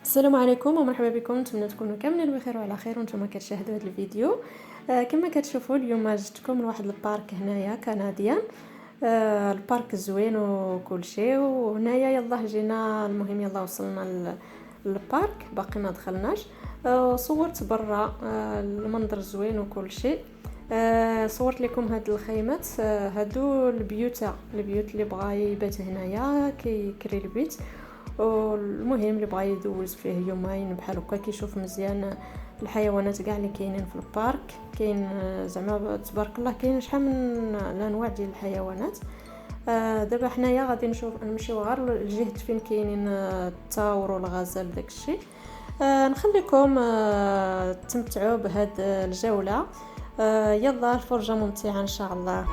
السلام عليكم ومرحبا بكم، نتمنى تكونوا كاملين بخير وعلى خير وانتم كتشاهدوا هذا الفيديو. كما كتشوفوا اليوم جبتكم لواحد البارك هنايا كنديان. البارك زوين وكل شيء، وهنايا يلا جينا، المهم يلا وصلنا للبارك، باقي ما دخلناش. صورت برا المنظر زوين وكل شيء. صورت لكم هاد الخيمات، هادو البيوت اللي بغى يبات هنايا كيكري البيت، والمهم اللي بغى يدوز فيه يومين بحال هكا كيشوف مزيان الحيوانات كاع اللي كاينين في البارك. كاين زعما تبارك الله كاين شحال من الانواع ديال الحيوانات. دابا حنايا غادي نمشيو غير لجهه فين كاينين التاور والغزال داكشي. نخليكم تمتعوا بهاد الجوله. يلا الفرجه ممتعه ان شاء الله.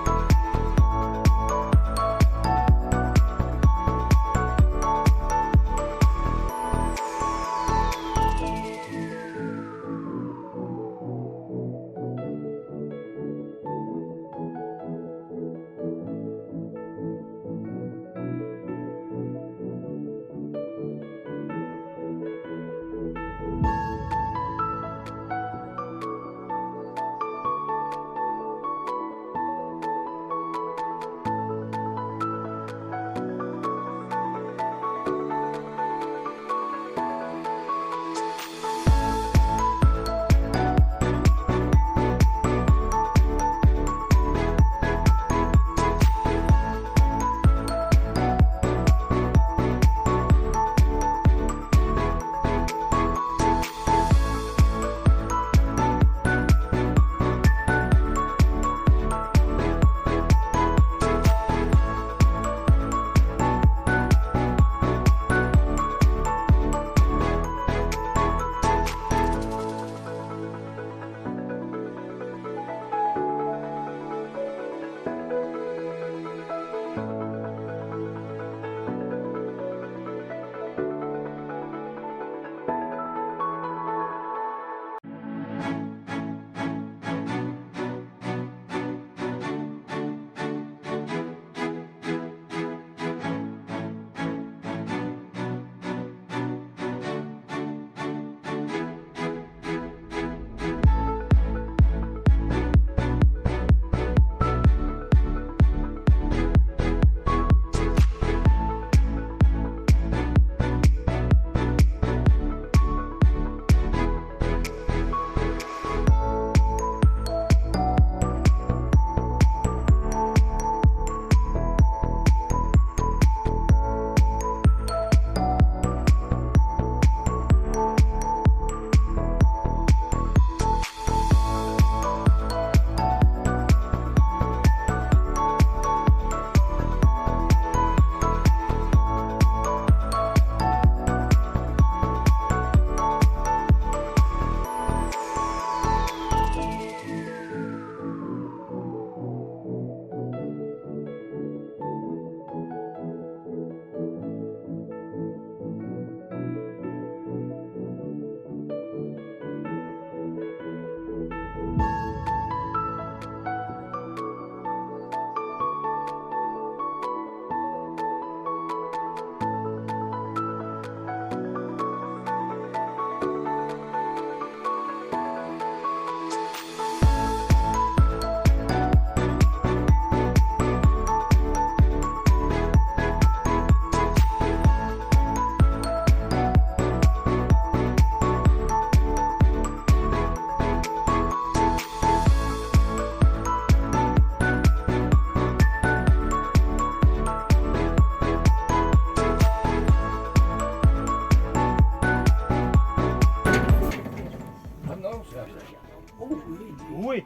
Oui.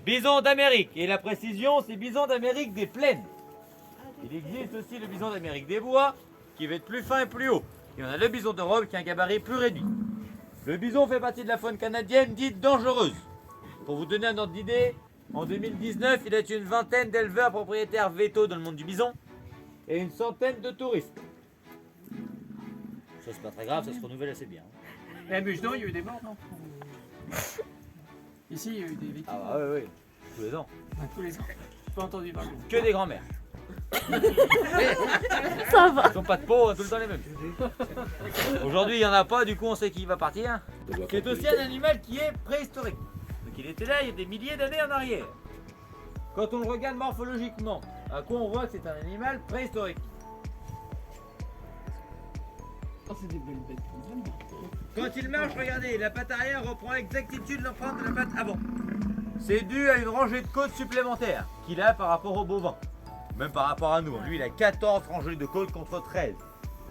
Bison d'Amérique. Et la précision, c'est bison d'Amérique des plaines. Il existe aussi le bison d'Amérique des bois, qui va être plus fin et plus haut. Et on a le bison d'Europe qui a un gabarit plus réduit. Le bison fait partie de la faune canadienne dite dangereuse. Pour vous donner un ordre d'idée, en 2019, il y a une vingtaine d'éleveurs propriétaires vétos dans le monde du bison et une centaine de touristes. Ça, c'est pas très grave, ça se renouvelle assez bien. Et à Mugenot, il y a eu des morts, non? Ici, il y a eu des victimes. Ah bah oui, oui, tous les ans. Tous les ans. Pas entendu parler. Que des grands-mères. Ça va. Ils sont pas de peau, tout le temps les mêmes. Aujourd'hui, il n'y en a pas, du coup, on sait qui va partir. C'est aussi un animal qui est préhistorique. Donc il était là il y a des milliers d'années en arrière. Quand on le regarde morphologiquement, à quoi on voit que c'est un animal préhistorique. Oh, c'est des belles bêtes. Quand il marche, regardez, la patte arrière reprend exactitude l'empreinte de la patte avant. C'est dû à une rangée de côtes supplémentaires qu'il a par rapport au bovin. Même par rapport à nous. Lui, il a 14 rangées de côtes contre 13.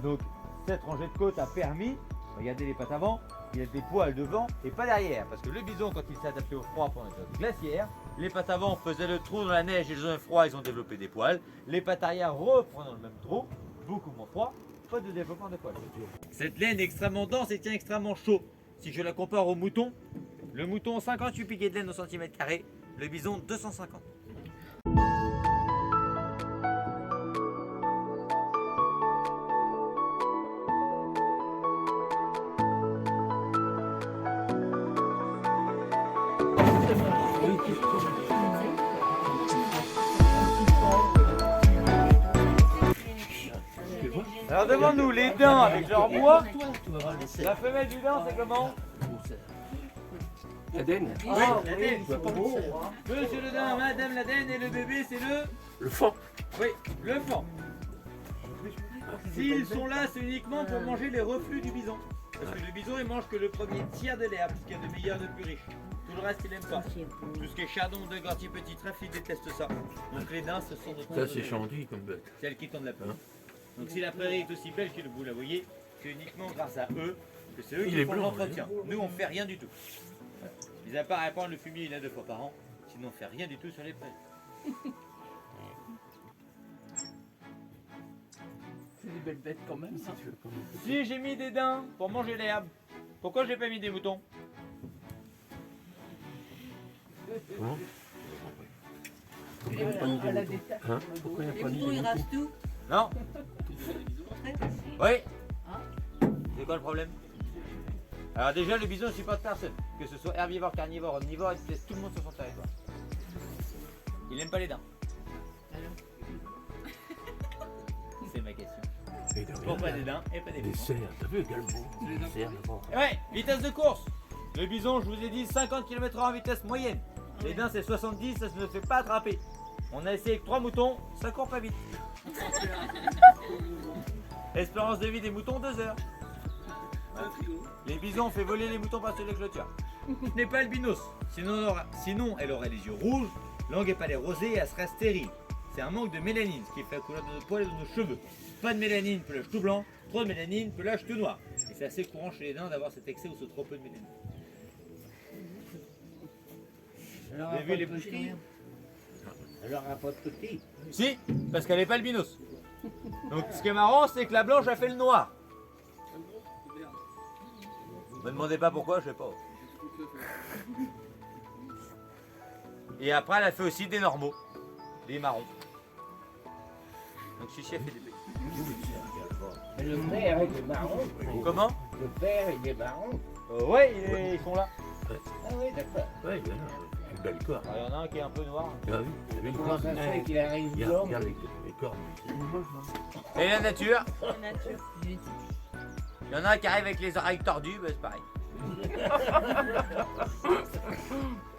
Donc, cette rangée de côtes a permis, regardez les pattes avant, il a des poils devant et pas derrière. Parce que le bison, quand il s'est adapté au froid pendant les périodes glaciaires, les pattes avant faisaient le trou dans la neige, ils ont un froid, ils ont développé des poils. Les pattes arrière reprennent le même trou, beaucoup moins froid, pas de développement de poils. Cette laine est extrêmement dense et tient extrêmement chaud. Si je la compare au mouton, le mouton 58 piquets de laine au centimètre carré, le bison 250. Alors demande-nous, les dents avec leur bois, la femelle du dent c'est comment? L'Aden. Oui, l'Aden. Monsieur le dent, madame l'Aden et le bébé c'est Le fond. Oui, le fond. S'ils sont là, c'est uniquement pour manger les reflux du bison. Parce que le bison il mange que le premier tiers de l'herbe, ce qu'il y a de meilleur, de plus riche. Tout le reste il aime pas. Tout ce qui est chardon, de grands petits trèfles, il déteste ça. Donc les dents ce sont Ça, c'est chantilly comme bête. c'est elles qui tendent la peau. Donc si la prairie est aussi belle que vous la voyez, c'est uniquement grâce à eux que c'est eux Il qui est font blanc, l'entretien. Nous on fait rien du tout. Mis à part répandre le fumier 1 à 2 fois par an, sinon on fait rien du tout sur les prairies. C'est des belles bêtes quand même, ça. Si j'ai mis des daims pour manger l'herbe, pourquoi j'ai pas mis des moutons? Elle a des tas. Pourquoi il n'y a pas moutons, ils rasent tout. Non. Oui. C'est quoi le problème? Alors déjà le bison ne supporte personne, que ce soit herbivore, carnivore, omnivore, il laisse tout le monde sur son territoire. Il n'aime pas les dents. C'est ma question. Pourquoi des dents et pas des Des moutons? cerfs, t'as vu quel beau? Des cerfs d'abord. Ouais, vitesse de course. Le bison, je vous ai dit 50 km/h en vitesse moyenne. Les daims c'est 70, ça ne se fait pas attraper. On a essayé avec 3 moutons, ça court pas vite. Espérance de vie des moutons 2 heures. Les bisons ont fait voler les moutons par-dessus les clôtures. Ce n'est pas albinos, sinon elle aurait les yeux rouges, langue et palais rosés et elle serait stérile. C'est un manque de mélanine, ce qui fait la couleur de nos poils et de nos cheveux. Pas de mélanine, pelage tout blanc, trop de mélanine, pelage tout noir. Et c'est assez courant chez les daims d'avoir cet excès ou ce trop peu de mélanine. Vous avez vu les boucheries? Elle aura pas de petit. Si, parce qu'elle n'est pas albinos. Donc ce qui est marrant, c'est que la blanche a fait le noir. Me demandez pas pourquoi, je sais pas. Et après, elle a fait aussi des normaux, des marrons. Donc Chichi a fait des petits. Mais le père il est marron. Comment? Le père il est marron. Ouais, ils sont là. Ah oui, d'accord. Ouais, il y en a une belle corne. Il y en a un qui est un peu noir. Ah oui, il y avait une Comment ça corne. se fait qu'il arrive Regarde, blanc? regarde les cornes. Et la nature, La nature. il y en a un qui arrive avec les oreilles tordues, bah, c'est pareil.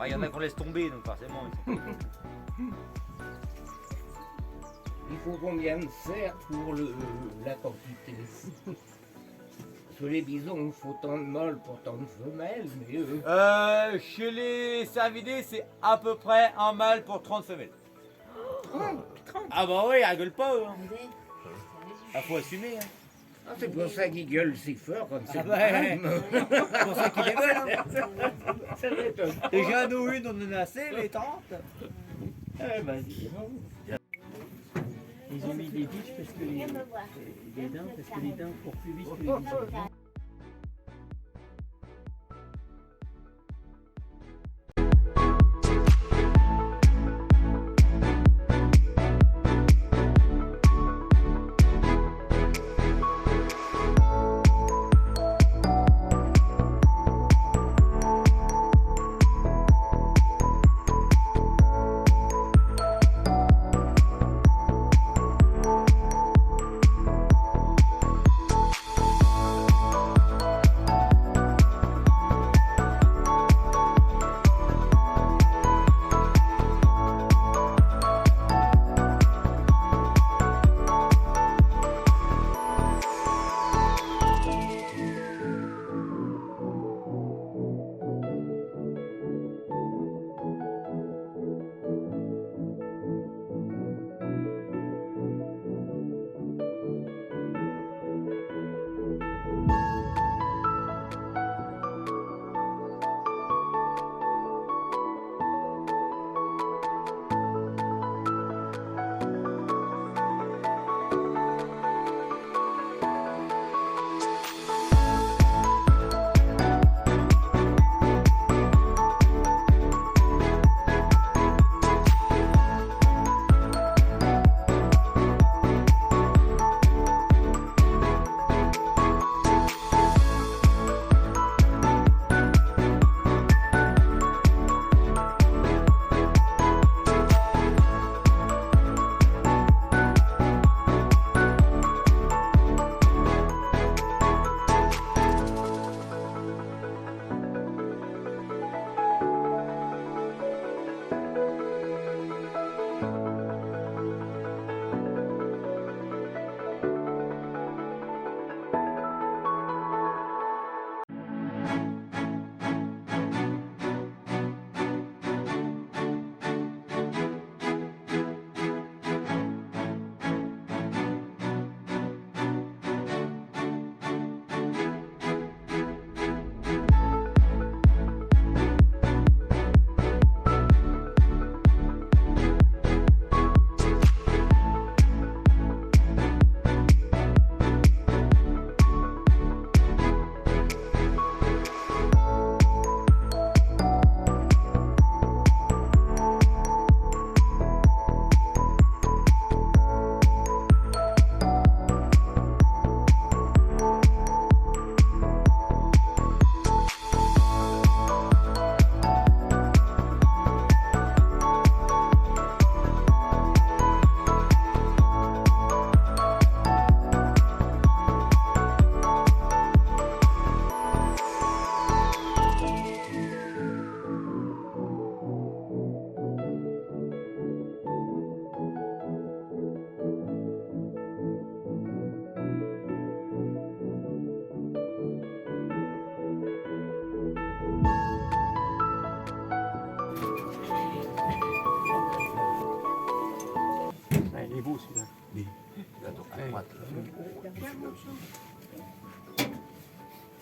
Il y en a qu'on laisse tomber, donc forcément. Il faut combien de cerfs pour la quantité? Parce que les bisons, il faut tant de mâles pour tant de femelles, mais eux... Chez les cervidés, c'est à peu près un mâle pour 30 femelles. 30. Ah bah oui, ils rigolent pas eux. Hein. Ah, faut assumer. Hein. Ah, c'est pour ça qu'ils gueulent si fort comme ça. Ah ouais. C'est pour ça qu'ils les veulent. Hein. Ça m'étonne. Déjà, nous, une, on en a assez, mais 30. Ah, vas-y. Ils ont mis des biches parce que les dents, parce que les dents courent plus vite que les bisons.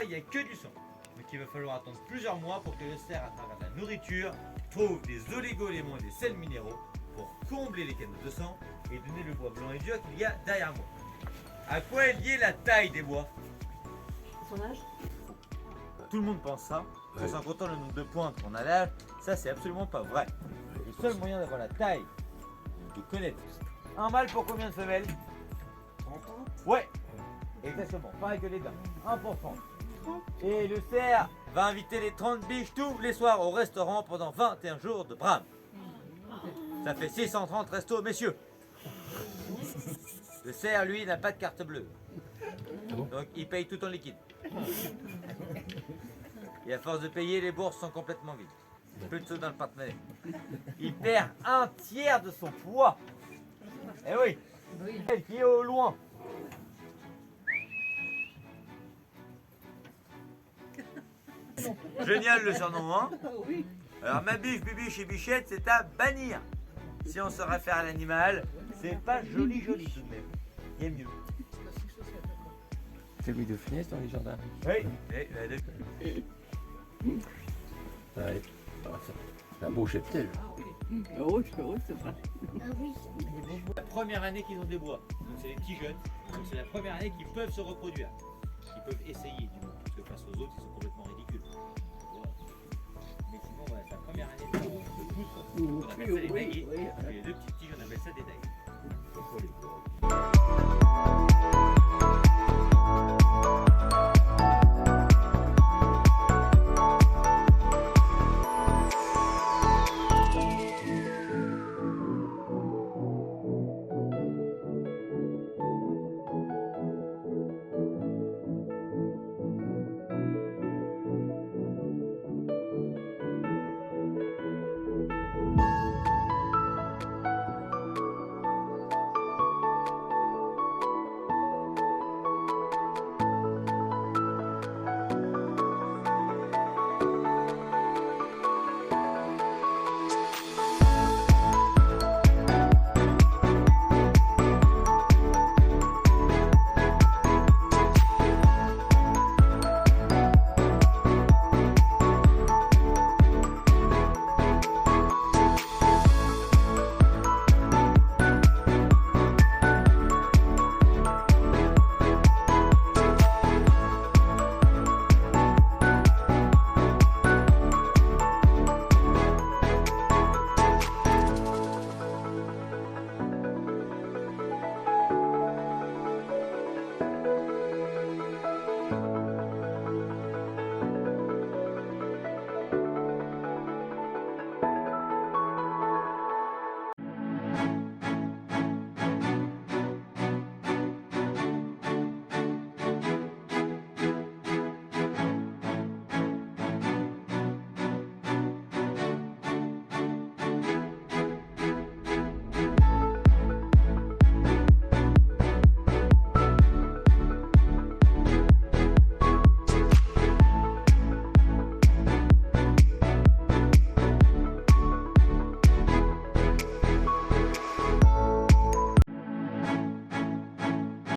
Il n'y a que du sang. Donc il va falloir attendre plusieurs mois pour que le cerf, à travers la nourriture, trouve des oligo-éléments et des sels minéraux pour combler les canaux de sang et donner le bois blanc et dur qu'il y a derrière moi. À quoi est liée la taille des bois? Son âge? Tout le monde pense ça, en s'en comptant le nombre de pointes qu'on a là, ça c'est absolument pas vrai. Le seul moyen d'avoir la taille, de connaître un mâle pour combien de femelles? 30 ans. Ouais, exactement, pareil que les dames, 1 pour 30. Et le cerf va inviter les 30 biches tous les soirs au restaurant pendant 21 jours de brame. Ça fait 630 restos, messieurs. Le cerf, lui, n'a pas de carte bleue. Donc il paye tout en liquide. Et à force de payer, les bourses sont complètement vides. Plus de sous dans le porte-monnaie. Il perd un tiers de son poids. Eh oui, elle qui est au loin. Génial le surnom, hein? Alors ma biche, bibiche et bichette, c'est à bannir. Si on se réfère à l'animal, c'est pas joli joli tout de même. Il y a mieux. C'est Louis de Funès dans les jardins. Oui, Ouais. C'est un beau cheptel. Oh, c'est pas. la première année qu'ils ont des bois. Donc c'est les petits jeunes. Donc c'est la première année qu'ils peuvent se reproduire. Ils peuvent essayer du moins. Parce que face aux autres, ils sont complètement ridicules. Voilà. Mais sinon, voilà, c'est la première année de pousse. On appelle ça des dagues. Et les deux petits, on appelle ça des dagues.